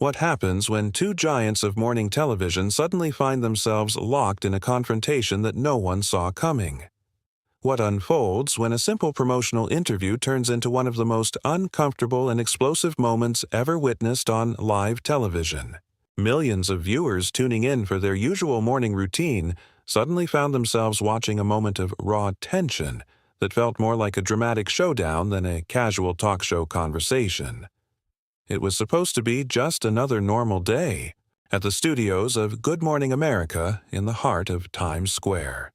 What happens when two giants of morning television suddenly find themselves locked in a confrontation that no one saw coming? What unfolds when a simple promotional interview turns into one of the most uncomfortable and explosive moments ever witnessed on live television? Millions of viewers tuning in for their usual morning routine suddenly found themselves watching a moment of raw tension that felt more like a dramatic showdown than a casual talk show conversation. It was supposed to be just another normal day at the studios of Good Morning America in the heart of Times Square.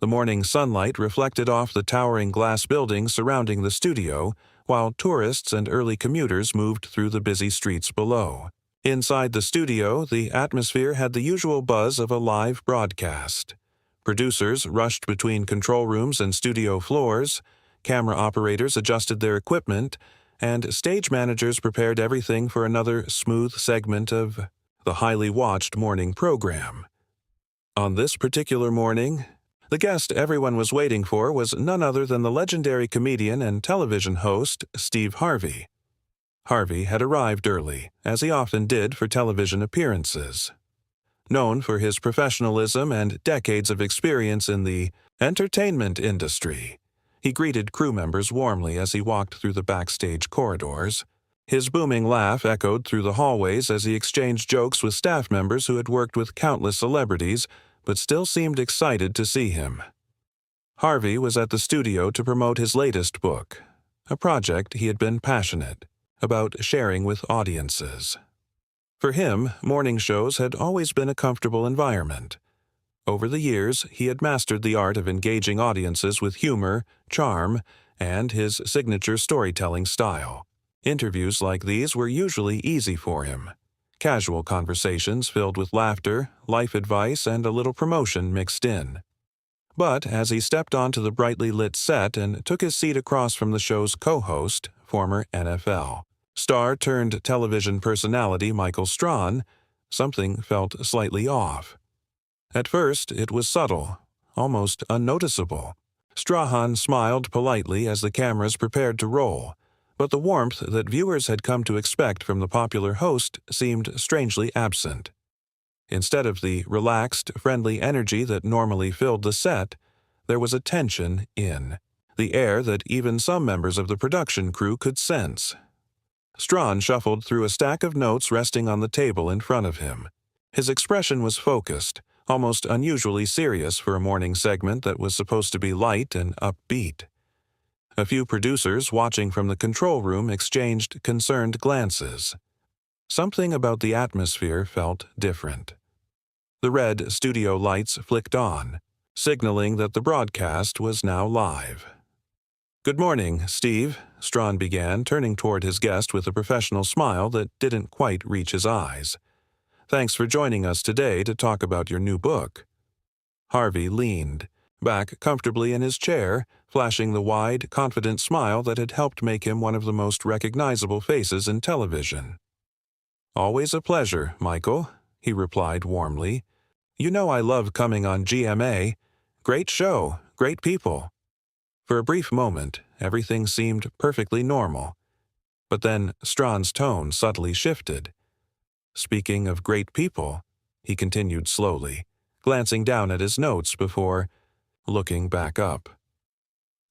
The morning sunlight reflected off the towering glass buildings surrounding the studio, while tourists and early commuters moved through the busy streets below. Inside the studio, the atmosphere had the usual buzz of a live broadcast. Producers rushed between control rooms and studio floors, camera operators adjusted their equipment, and stage managers prepared everything for another smooth segment of the highly watched morning program. On this particular morning, the guest everyone was waiting for was none other than the legendary comedian and television host Steve Harvey. Harvey had arrived early, as he often did for television appearances. Known for his professionalism and decades of experience in the entertainment industry, he greeted crew members warmly as he walked through the backstage corridors. His booming laugh echoed through the hallways as he exchanged jokes with staff members who had worked with countless celebrities but still seemed excited to see him. Harvey was at the studio to promote his latest book, a project he had been passionate about sharing with audiences. For him, morning shows had always been a comfortable environment. Over the years, he had mastered the art of engaging audiences with humor, charm, and his signature storytelling style. Interviews like these were usually easy for him. Casual conversations filled with laughter, life advice, and a little promotion mixed in. But as he stepped onto the brightly lit set and took his seat across from the show's co-host, former NFL star-turned-television personality Michael Strahan, something felt slightly off. At first, it was subtle, almost unnoticeable. Strahan smiled politely as the cameras prepared to roll, but the warmth that viewers had come to expect from the popular host seemed strangely absent. Instead of the relaxed, friendly energy that normally filled the set, there was a tension in the air that even some members of the production crew could sense. Strahan shuffled through a stack of notes resting on the table in front of him. His expression was focused, almost unusually serious for a morning segment that was supposed to be light and upbeat. A few producers watching from the control room exchanged concerned glances. Something about the atmosphere felt different. The red studio lights flicked on, signaling that the broadcast was now live. "Good morning, Steve," Strahan began, turning toward his guest with a professional smile that didn't quite reach his eyes. "Thanks for joining us today to talk about your new book." Harvey leaned back comfortably in his chair, flashing the wide, confident smile that had helped make him one of the most recognizable faces in television. "Always a pleasure, Michael," he replied warmly. "You know I love coming on GMA. Great show, great people." For a brief moment, everything seemed perfectly normal. But then Strahan's tone subtly shifted. "Speaking of great people," he continued slowly, glancing down at his notes before looking back up.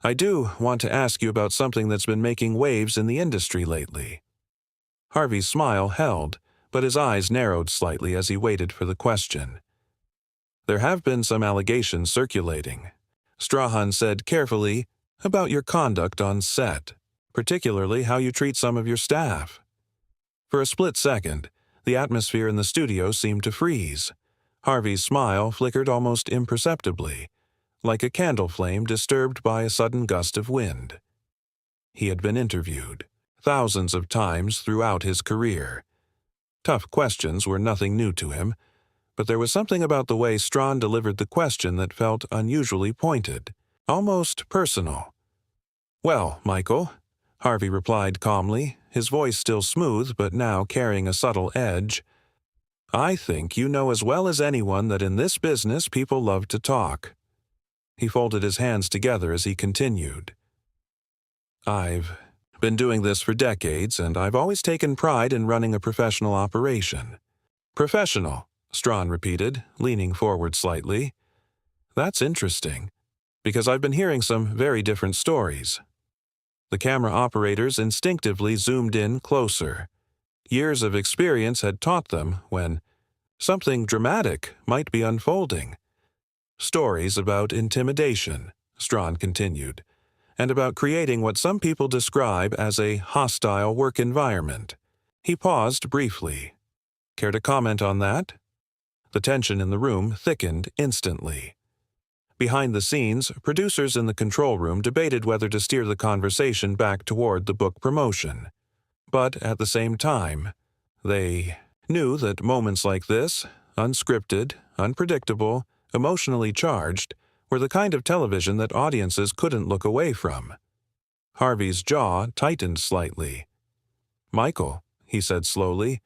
"I do want to ask you about something that's been making waves in the industry lately." Harvey's smile held, but his eyes narrowed slightly as he waited for the question. "There have been some allegations circulating," Strahan said carefully, "about your conduct on set, particularly how you treat some of your staff." For a split second, the atmosphere in the studio seemed to freeze. Harvey's smile flickered almost imperceptibly, like a candle flame disturbed by a sudden gust of wind. He had been interviewed thousands of times throughout his career. Tough questions were nothing new to him, but there was something about the way Strahan delivered the question that felt unusually pointed, almost personal. "Well, Michael," Harvey replied calmly, his voice still smooth but now carrying a subtle edge, "I think you know as well as anyone that in this business people love to talk." He folded his hands together as he continued. "I've been doing this for decades, and I've always taken pride in running a professional operation." "Professional," Strahan repeated, leaning forward slightly. "That's interesting, because I've been hearing some very different stories." The camera operators instinctively zoomed in closer. Years of experience had taught them when something dramatic might be unfolding. "Stories about intimidation," Strahan continued, "and about creating what some people describe as a hostile work environment." He paused briefly. "Care to comment on that?" The tension in the room thickened instantly. Behind the scenes, producers in the control room debated whether to steer the conversation back toward the book promotion. But at the same time, they knew that moments like this, unscripted, unpredictable, emotionally charged, were the kind of television that audiences couldn't look away from. Harvey's jaw tightened slightly. "Michael," he said slowly,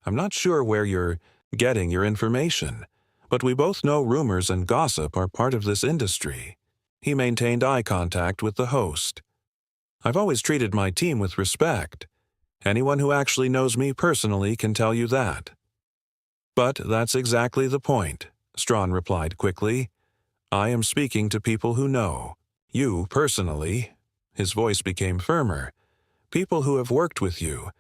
"I'm not sure where you're getting your information, but we both know rumors and gossip are part of this industry." He maintained eye contact with the host. "I've always treated my team with respect. Anyone who actually knows me personally can tell you that." "But that's exactly the point," Strahan replied quickly. "I am speaking to people who know. You personally." His voice became firmer. "People who have worked with you,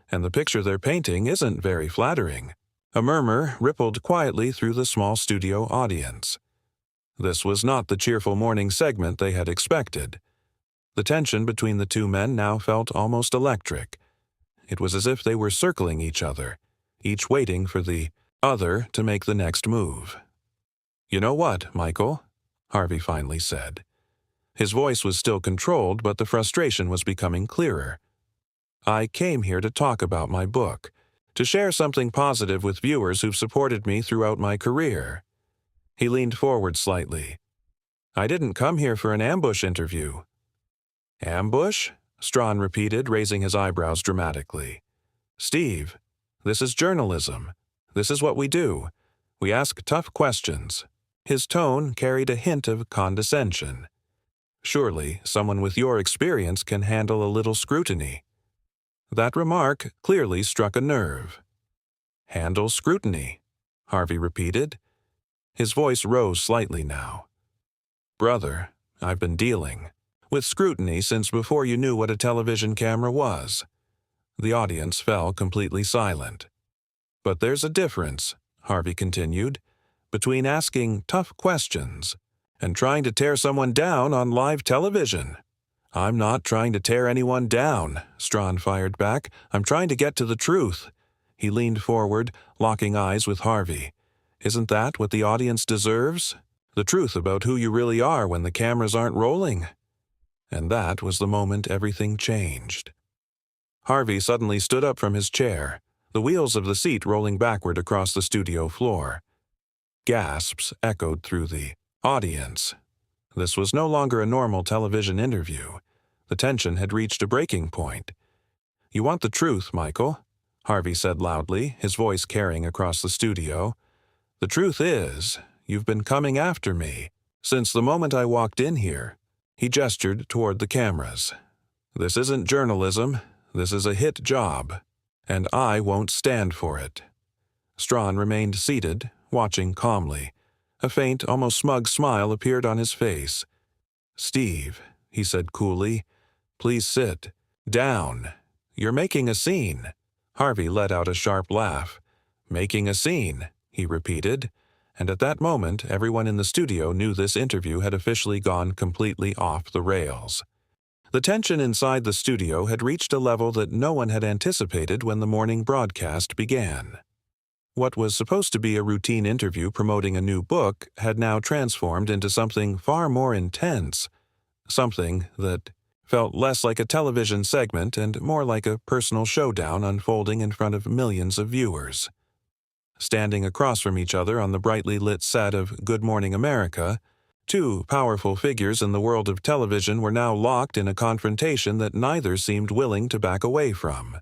and the picture they're painting isn't very flattering." A murmur rippled quietly through the small studio audience. This was not the cheerful morning segment they had expected. The tension between the two men now felt almost electric. It was as if they were circling each other, each waiting for the other to make the next move. "You know what, Michael?" Harvey finally said. His voice was still controlled, but the frustration was becoming clearer. "I came here to talk about my book, to share something positive with viewers who've supported me throughout my career." He leaned forward slightly. "I didn't come here for an ambush interview." "Ambush?" Strahan repeated, raising his eyebrows dramatically. "Steve, this is journalism. This is what we do. We ask tough questions." His tone carried a hint of condescension. "Surely someone with your experience can handle a little scrutiny." That remark clearly struck a nerve. "Handle scrutiny," Harvey repeated. His voice rose slightly now. "Brother, I've been dealing with scrutiny since before you knew what a television camera was." The audience fell completely silent. "But there's a difference," Harvey continued, "between asking tough questions and trying to tear someone down on live television." "I'm not trying to tear anyone down," Strahan fired back. "I'm trying to get to the truth." He leaned forward, locking eyes with Harvey. "Isn't that what the audience deserves? The truth about who you really are when the cameras aren't rolling?" And that was the moment everything changed. Harvey suddenly stood up from his chair, the wheels of the seat rolling backward across the studio floor. Gasps echoed through the audience. This was no longer a normal television interview. The tension had reached a breaking point. "You want the truth, Michael," Harvey said loudly, his voice carrying across the studio. "The truth is, you've been coming after me since the moment I walked in here." He gestured toward the cameras. "This isn't journalism. This is a hit job, and I won't stand for it." Strahan remained seated, watching calmly. A faint, almost smug smile appeared on his face. "Steve," he said coolly, "please sit down. You're making a scene." Harvey let out a sharp laugh. "Making a scene," he repeated, and at that moment everyone in the studio knew this interview had officially gone completely off the rails. The tension inside the studio had reached a level that no one had anticipated when the morning broadcast began. What was supposed to be a routine interview promoting a new book had now transformed into something far more intense, something that felt less like a television segment and more like a personal showdown unfolding in front of millions of viewers. Standing across from each other on the brightly lit set of Good Morning America, two powerful figures in the world of television were now locked in a confrontation that neither seemed willing to back away from.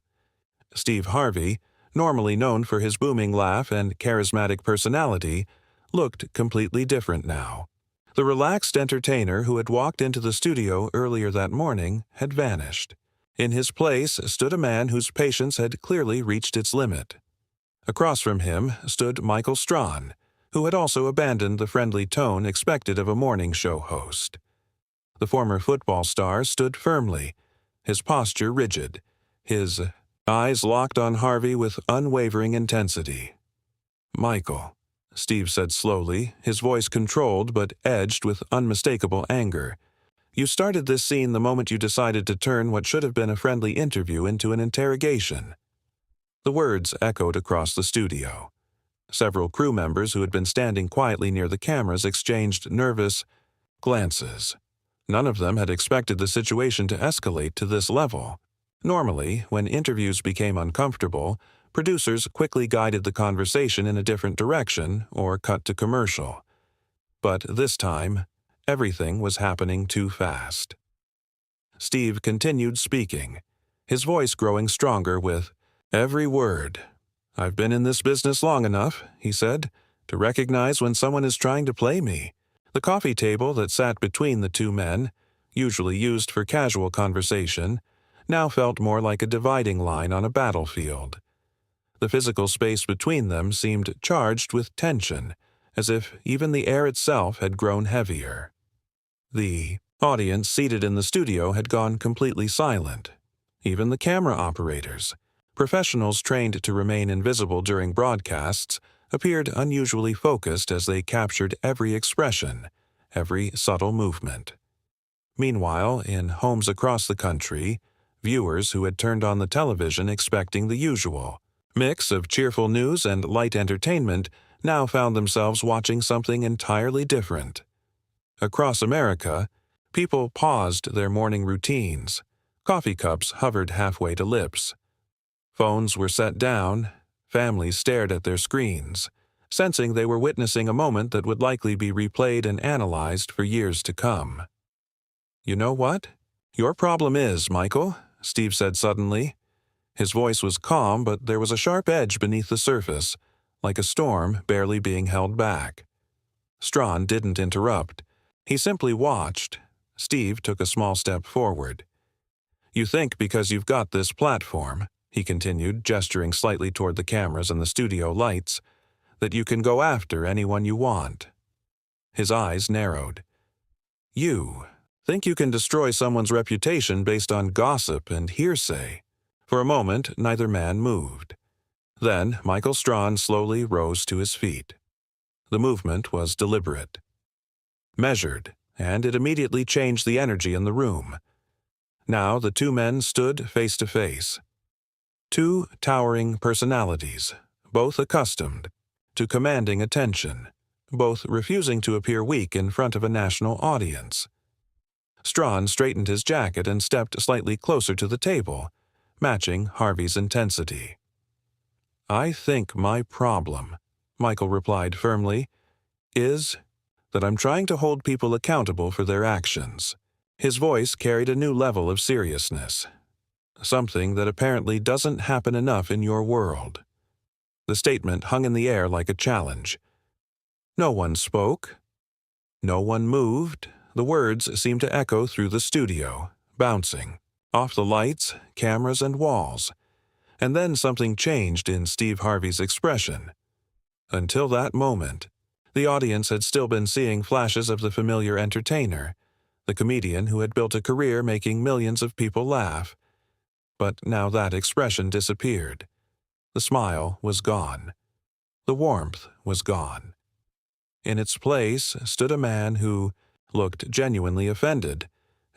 Steve Harvey, normally known for his booming laugh and charismatic personality, looked completely different now. The relaxed entertainer who had walked into the studio earlier that morning had vanished. In his place stood a man whose patience had clearly reached its limit. Across from him stood Michael Strahan, who had also abandoned the friendly tone expected of a morning show host. The former football star stood firmly, his posture rigid, his eyes locked on Harvey with unwavering intensity. "Michael," Steve said slowly, his voice controlled but edged with unmistakable anger. "You started this scene the moment you decided to turn what should have been a friendly interview into an interrogation." The words echoed across the studio. Several crew members who had been standing quietly near the cameras exchanged nervous glances. None of them had expected the situation to escalate to this level. Normally, when interviews became uncomfortable, producers quickly guided the conversation in a different direction or cut to commercial. But this time, everything was happening too fast. Steve continued speaking, his voice growing stronger with every word. "I've been in this business long enough," he said, "to recognize when someone is trying to play me." The coffee table that sat between the two men, usually used for casual conversation, now felt more like a dividing line on a battlefield. The physical space between them seemed charged with tension, as if even the air itself had grown heavier. The audience seated in the studio had gone completely silent. Even the camera operators, professionals trained to remain invisible during broadcasts, appeared unusually focused as they captured every expression, every subtle movement. Meanwhile, in homes across the country, viewers who had turned on the television expecting the usual mix of cheerful news and light entertainment now found themselves watching something entirely different. Across America, people paused their morning routines. Coffee cups hovered halfway to lips. Phones were set down. Families stared at their screens, sensing they were witnessing a moment that would likely be replayed and analyzed for years to come. "You know what? Your problem is, Michael," Steve said suddenly. His voice was calm, but there was a sharp edge beneath the surface, like a storm barely being held back. Strahan didn't interrupt. He simply watched. Steve took a small step forward. "You think because you've got this platform," he continued, gesturing slightly toward the cameras and the studio lights, "that you can go after anyone you want." His eyes narrowed. "You think you can destroy someone's reputation based on gossip and hearsay?" For a moment, neither man moved. Then Michael Strahan slowly rose to his feet. The movement was deliberate, measured, and it immediately changed the energy in the room. Now the two men stood face to face. Two towering personalities, both accustomed to commanding attention, both refusing to appear weak in front of a national audience. Strahan straightened his jacket and stepped slightly closer to the table, matching Harvey's intensity. "I think my problem," Michael replied firmly, "is that I'm trying to hold people accountable for their actions." His voice carried a new level of seriousness. "Something that apparently doesn't happen enough in your world." The statement hung in the air like a challenge. No one spoke. No one moved. The words seemed to echo through the studio, bouncing off the lights, cameras, and walls. And then something changed in Steve Harvey's expression. Until that moment, the audience had still been seeing flashes of the familiar entertainer, the comedian who had built a career making millions of people laugh. But now that expression disappeared. The smile was gone. The warmth was gone. In its place stood a man who looked genuinely offended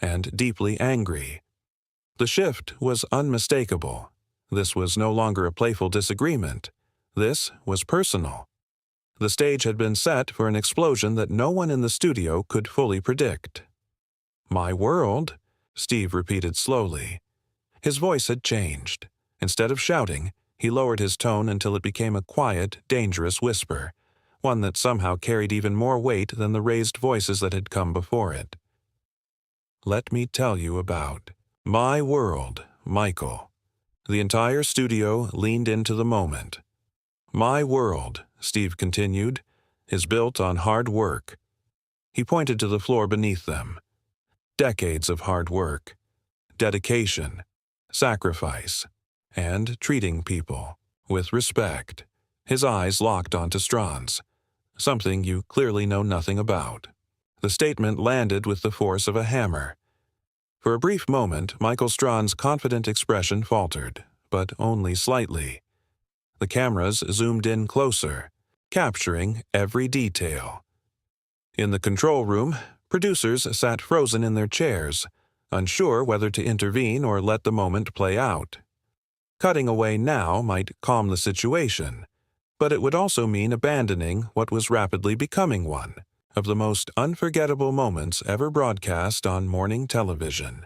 and deeply angry. The shift was unmistakable. This was no longer a playful disagreement. This was personal. The stage had been set for an explosion that no one in the studio could fully predict. "My world," Steve repeated slowly. His voice had changed. Instead of shouting, he lowered his tone until it became a quiet, dangerous whisper, one that somehow carried even more weight than the raised voices that had come before it. "Let me tell you about my world, Michael." The entire studio leaned into the moment. "My world," Steve continued, "is built on hard work." He pointed to the floor beneath them. Decades of hard work, dedication, sacrifice, and treating people with respect. His eyes locked onto Strahan's, something you clearly know nothing about. The statement landed with the force of a hammer. For a brief moment, Michael Strahan's confident expression faltered, but only slightly. The cameras zoomed in closer, capturing every detail. In the control room, producers sat frozen in their chairs, unsure whether to intervene or let the moment play out. Cutting away now might calm the situation, but it would also mean abandoning what was rapidly becoming one of the most unforgettable moments ever broadcast on morning television.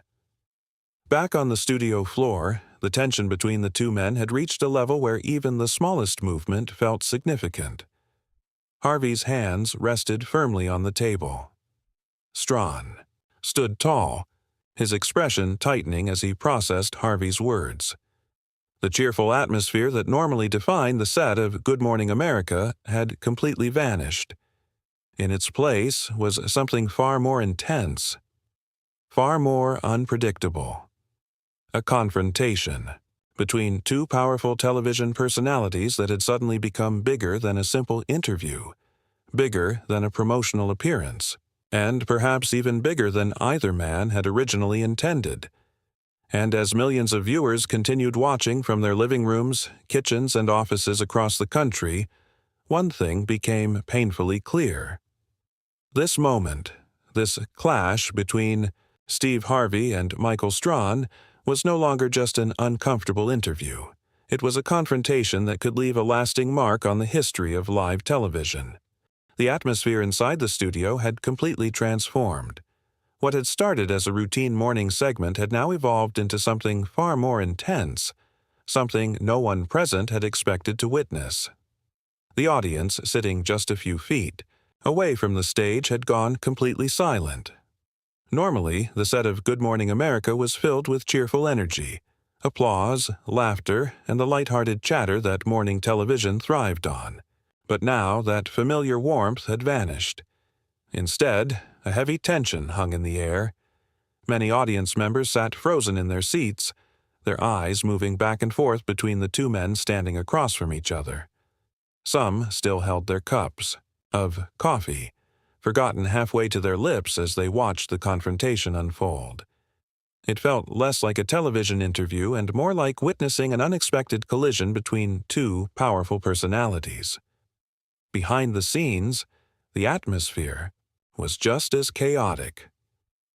Back on the studio floor, the tension between the two men had reached a level where even the smallest movement felt significant. Harvey's hands rested firmly on the table. Strahan stood tall, his expression tightening as he processed Harvey's words. The cheerful atmosphere that normally defined the set of Good Morning America had completely vanished. In its place was something far more intense, far more unpredictable. A confrontation between two powerful television personalities that had suddenly become bigger than a simple interview, bigger than a promotional appearance, and perhaps even bigger than either man had originally intended. And as millions of viewers continued watching from their living rooms, kitchens, and offices across the country, one thing became painfully clear. This moment, this clash between Steve Harvey and Michael Strahan, was no longer just an uncomfortable interview. It was a confrontation that could leave a lasting mark on the history of live television. The atmosphere inside the studio had completely transformed. What had started as a routine morning segment had now evolved into something far more intense, something no one present had expected to witness. The audience, sitting just a few feet away from the stage, had gone completely silent. Normally, the set of Good Morning America was filled with cheerful energy, applause, laughter, and the light-hearted chatter that morning television thrived on. But now that familiar warmth had vanished. Instead, a heavy tension hung in the air. Many audience members sat frozen in their seats, their eyes moving back and forth between the two men standing across from each other. Some still held their cups of coffee, forgotten halfway to their lips as they watched the confrontation unfold. It felt less like a television interview and more like witnessing an unexpected collision between two powerful personalities. Behind the scenes, the atmosphere was just as chaotic.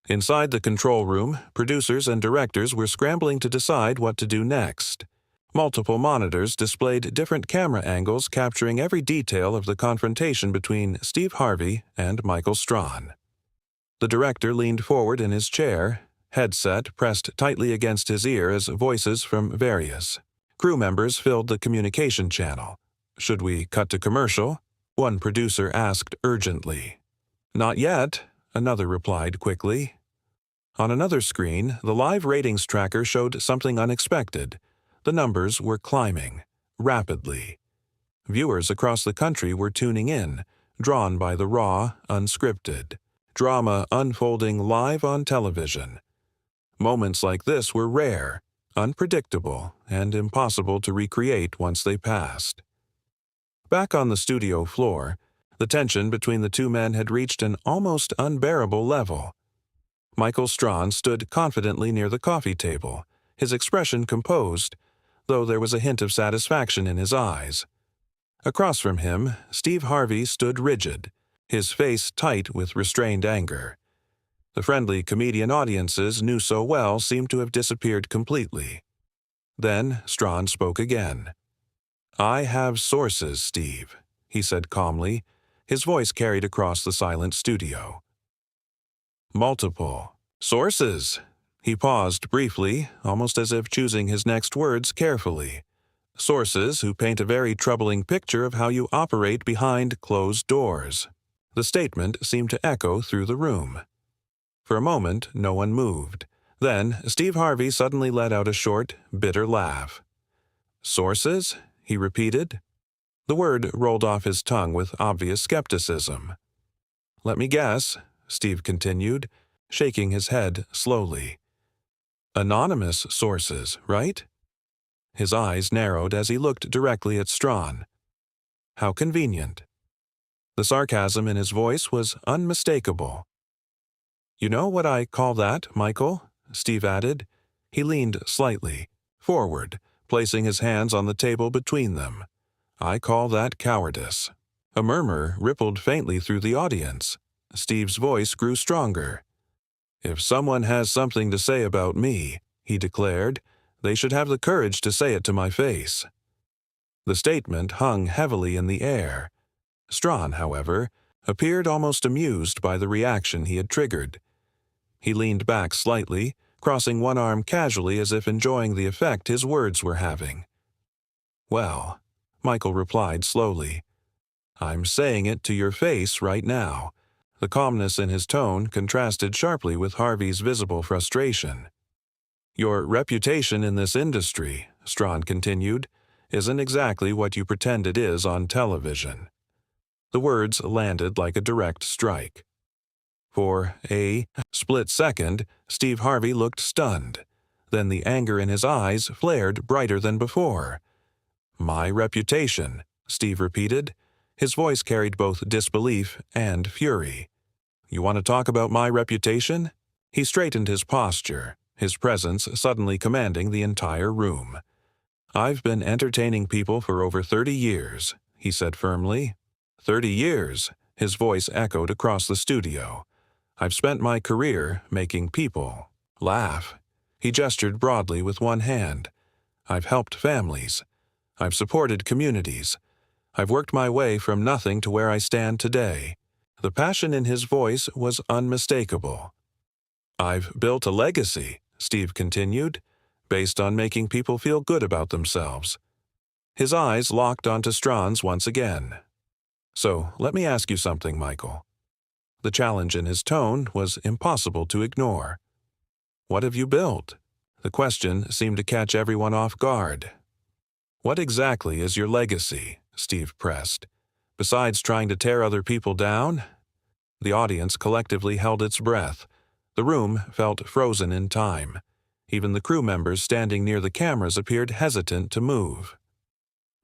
Inside the control room, producers and directors were scrambling to decide what to do next. Multiple monitors displayed different camera angles capturing every detail of the confrontation between Steve Harvey and Michael Strahan. The director leaned forward in his chair, headset pressed tightly against his ear as voices from various crew members filled the communication channel. "Should we cut to commercial?" one producer asked urgently. "Not yet," another replied quickly. On another screen, the live ratings tracker showed something unexpected. The numbers were climbing, rapidly. Viewers across the country were tuning in, drawn by the raw, unscripted drama unfolding live on television. Moments like this were rare, unpredictable, and impossible to recreate once they passed. Back on the studio floor, the tension between the two men had reached an almost unbearable level. Michael Strahan stood confidently near the coffee table, his expression composed, though there was a hint of satisfaction in his eyes. Across from him, Steve Harvey stood rigid, his face tight with restrained anger. The friendly comedian audiences knew so well seemed to have disappeared completely. Then Strahan spoke again. "I have sources, Steve," he said calmly, his voice carried across the silent studio. "Multiple sources." He paused briefly, almost as if choosing his next words carefully. "Sources who paint a very troubling picture of how you operate behind closed doors." The statement seemed to echo through the room. For a moment, no one moved. Then, Steve Harvey suddenly let out a short, bitter laugh. "Sources?" he repeated. The word rolled off his tongue with obvious skepticism. "Let me guess," Steve continued, shaking his head slowly. Anonymous sources, right? His eyes narrowed as he looked directly at Strahan. How convenient. The sarcasm in his voice was unmistakable. You know what I call that, Michael? Steve added. He leaned slightly forward, placing his hands on the table between them. I call that cowardice. A murmur rippled faintly through the audience. Steve's voice grew stronger. If someone has something to say about me, he declared, they should have the courage to say it to my face. The statement hung heavily in the air. Strahan, however, appeared almost amused by the reaction he had triggered. He leaned back slightly, crossing one arm casually as if enjoying the effect his words were having. Well, Michael replied slowly, I'm saying it to your face right now. The calmness in his tone contrasted sharply with Harvey's visible frustration. Your reputation in this industry, Strahan continued, isn't exactly what you pretend it is on television. The words landed like a direct strike. For a split second, Steve Harvey looked stunned. Then the anger in his eyes flared brighter than before. My reputation, Steve repeated. His voice carried both disbelief and fury. You want to talk about my reputation? He straightened his posture, his presence suddenly commanding the entire room. I've been entertaining people for over 30 years, he said firmly. 30 years, his voice echoed across the studio. I've spent my career making people laugh. He gestured broadly with one hand. I've helped families. I've supported communities. I've worked my way from nothing to where I stand today. The passion in his voice was unmistakable. I've built a legacy, Steve continued, based on making people feel good about themselves. His eyes locked onto Strahan's once again. So, let me ask you something, Michael. The challenge in his tone was impossible to ignore. What have you built? The question seemed to catch everyone off guard. What exactly is your legacy? Steve pressed. Besides trying to tear other people down? The audience collectively held its breath. The room felt frozen in time. Even the crew members standing near the cameras appeared hesitant to move.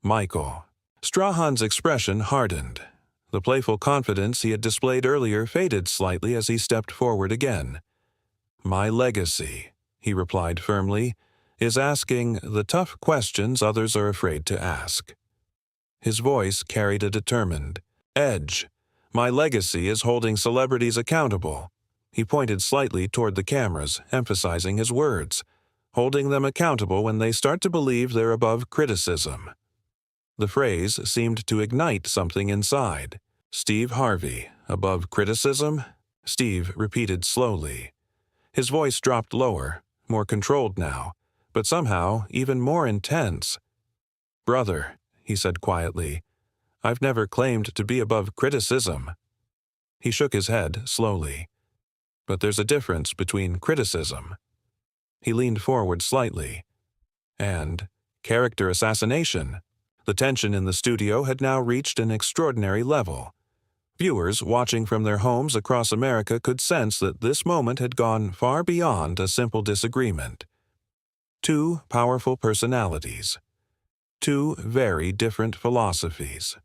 Michael. Strahan's expression hardened. The playful confidence he had displayed earlier faded slightly as he stepped forward again. My legacy, he replied firmly, is asking the tough questions others are afraid to ask. His voice carried a determined edge. My legacy is holding celebrities accountable. He pointed slightly toward the cameras, emphasizing his words, holding them accountable when they start to believe they're above criticism. The phrase seemed to ignite something inside. Steve Harvey, above criticism? Steve repeated slowly. His voice dropped lower, more controlled now, but somehow even more intense. Brother, he said quietly, I've never claimed to be above criticism. He shook his head slowly. But there's a difference between criticism. He leaned forward slightly. And character assassination. The tension in the studio had now reached an extraordinary level. Viewers watching from their homes across America could sense that this moment had gone far beyond a simple disagreement. Two powerful personalities. Two very different philosophies.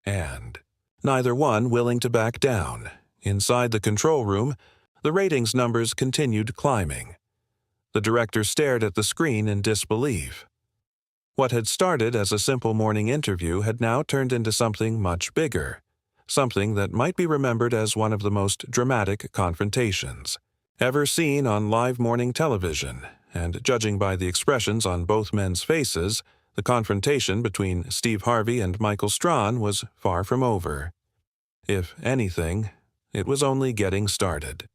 And neither one willing to back down. Inside the control room, the ratings numbers continued climbing. The director stared at the screen in disbelief. What had started as a simple morning interview had now turned into something much bigger, something that might be remembered as one of the most dramatic confrontations ever seen on live morning television, and judging by the expressions on both men's faces, the confrontation between Steve Harvey and Michael Strahan was far from over. If anything, it was only getting started.